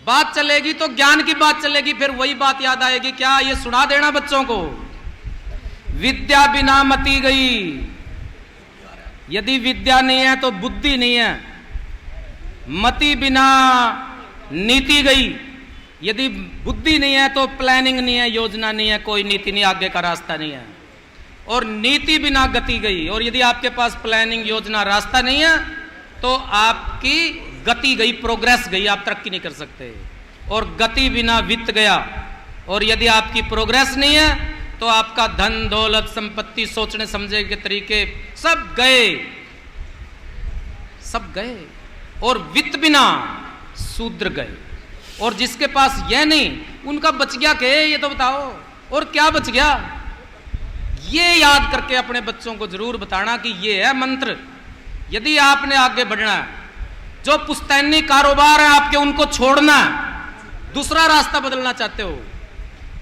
बात चलेगी तो ज्ञान की बात चलेगी, फिर वही बात याद आएगी, क्या ये सुना देना बच्चों को, विद्या बिना मति गई। यदि विद्या नहीं है तो बुद्धि नहीं है, मति बिना नीति गई। यदि बुद्धि नहीं है तो प्लानिंग नहीं है, योजना नहीं है, कोई नीति नहीं, आगे का रास्ता नहीं है। और नीति बिना गति गई। और यदि आपके पास प्लानिंग, योजना, रास्ता नहीं है तो आपकी गति गई, प्रोग्रेस गई, आप तरक्की नहीं कर सकते। और गति बिना वित्त गया। और यदि आपकी प्रोग्रेस नहीं है तो आपका धन, दौलत, संपत्ति, सोचने समझने के तरीके सब गए, सब गए। और वित्त बिना शूद्र गए। और जिसके पास यह नहीं, उनका बच गया क्या, ये तो बताओ। और क्या बच गया, ये याद करके अपने बच्चों को जरूर बताना कि ये है मंत्र। यदि आपने आगे बढ़ना है, जो पुश्तैनी कारोबार है आपके, उनको छोड़ना है, दूसरा रास्ता बदलना चाहते हो,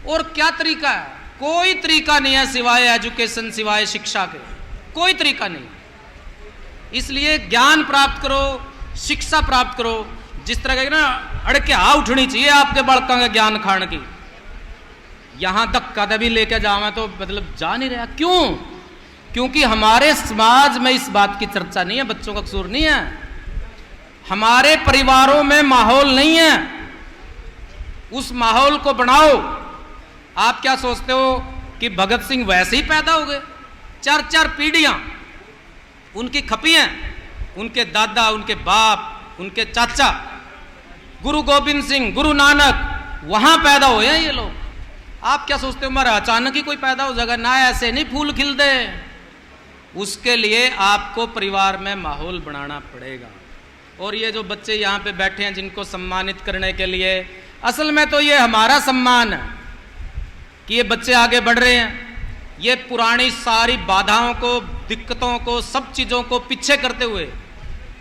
और क्या तरीका है? कोई तरीका नहीं है सिवाय एजुकेशन, सिवाय शिक्षा के, कोई तरीका नहीं। इसलिए ज्ञान प्राप्त करो, शिक्षा प्राप्त करो। जिस तरह का ना अड़के आ उठनी चाहिए आपके बालकों के ज्ञान खान की। यहां तक कदमी लेके जावे तो मतलब जा नहीं रहा। क्यों? क्योंकि हमारे समाज में इस बात की चर्चा नहीं है, बच्चों का कसूर नहीं है, हमारे परिवारों में माहौल नहीं है। उस माहौल को बनाओ। आप क्या सोचते हो कि भगत सिंह वैसे ही पैदा हो गए? 4-4 पीढ़ियां उनकी खपी हैं, उनके दादा, उनके बाप, उनके चाचा, गुरु गोविंद सिंह, गुरु नानक, वहां पैदा हुए हैं ये लोग। आप क्या सोचते हो हमारा अचानक ही कोई पैदा हो जाएगा? ना, ऐसे नहीं फूल खिलते। उसके लिए आपको परिवार में माहौल बनाना पड़ेगा। और ये जो बच्चे यहाँ पे बैठे हैं जिनको सम्मानित करने के लिए, असल में तो ये हमारा सम्मान है कि ये बच्चे आगे बढ़ रहे हैं। ये पुरानी सारी बाधाओं को, दिक्कतों को, सब चीज़ों को पीछे करते हुए,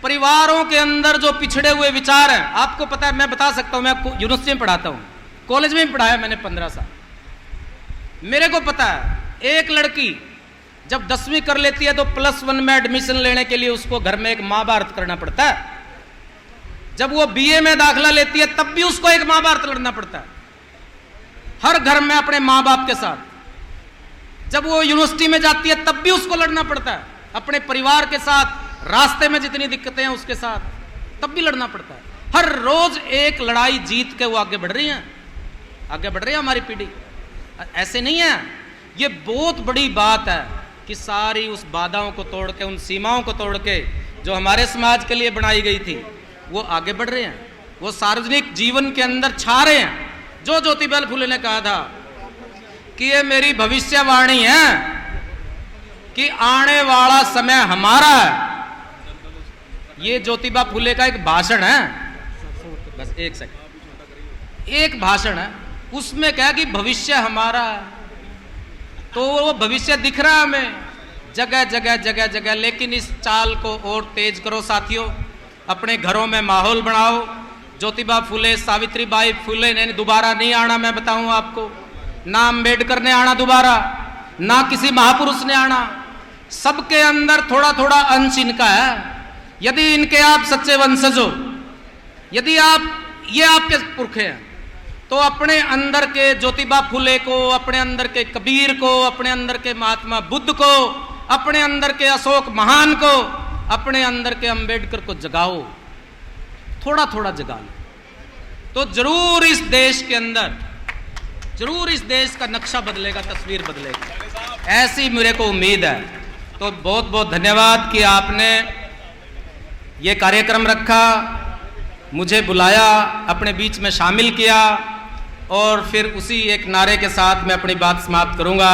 परिवारों के अंदर जो पिछड़े हुए विचार हैं, आपको पता है, मैं बता सकता हूँ, मैं यूनिवर्सिटी में पढ़ाता हूँ, कॉलेज में भी पढ़ाया मैंने 15 साल। मेरे को पता है, एक लड़की जब 10वीं कर लेती है तो +1 में एडमिशन लेने के लिए उसको घर में एक महाभारत करना पड़ता है। जब वो BA में दाखिला लेती है तब भी उसको एक महाभारत लड़ना पड़ता है, हर घर में अपने माँ बाप के साथ। जब वो यूनिवर्सिटी में जाती है तब भी उसको लड़ना पड़ता है, अपने परिवार के साथ, रास्ते में जितनी दिक्कतें हैं उसके साथ, तब भी लड़ना पड़ता है। हर रोज एक लड़ाई जीत के वो आगे बढ़ रही हैं, आगे बढ़ रही है हमारी पीढ़ी। ऐसे नहीं है। ये बहुत बड़ी बात है कि सारी उस बाधाओं को तोड़ के, उन सीमाओं को तोड़ के जो हमारे समाज के लिए बनाई गई थी, वो आगे बढ़ रहे हैं, वो सार्वजनिक जीवन के अंदर छा रहे हैं। जो ज्योतिबा फुले ने कहा था कि ये मेरी भविष्यवाणी है कि आने वाला समय हमारा है, ये ज्योतिबा फुले का एक भाषण है, बस एक सेकंड, एक भाषण है, उसमें क्या कि भविष्य हमारा है। तो वो भविष्य दिख रहा है हमें जगह जगह जगह जगह। लेकिन इस चाल को और तेज करो साथियों, अपने घरों में माहौल बनाओ। ज्योतिबा फुले, सावित्रीबाई फुले ने दोबारा नहीं आना, मैं बताऊं आपको, ना अम्बेडकर ने आना दोबारा, ना किसी महापुरुष ने आना। सबके अंदर थोड़ा थोड़ा अंश इनका है। यदि इनके आप सच्चे वंशज हो, यदि आप ये आपके पुरखे हैं, तो अपने अंदर के ज्योतिबा फुले को, अपने अंदर के कबीर को, अपने अंदर के महात्मा बुद्ध को, अपने अंदर के अशोक महान को, अपने अंदर के अम्बेडकर को जगाओ, थोड़ा थोड़ा जगा लो, तो जरूर इस देश के अंदर, जरूर इस देश का नक्शा बदलेगा, तस्वीर बदलेगी, ऐसी मेरे को उम्मीद है। तो बहुत बहुत धन्यवाद कि आपने ये कार्यक्रम रखा, मुझे बुलाया, अपने बीच में शामिल किया, और फिर उसी एक नारे के साथ मैं अपनी बात समाप्त करूंगा।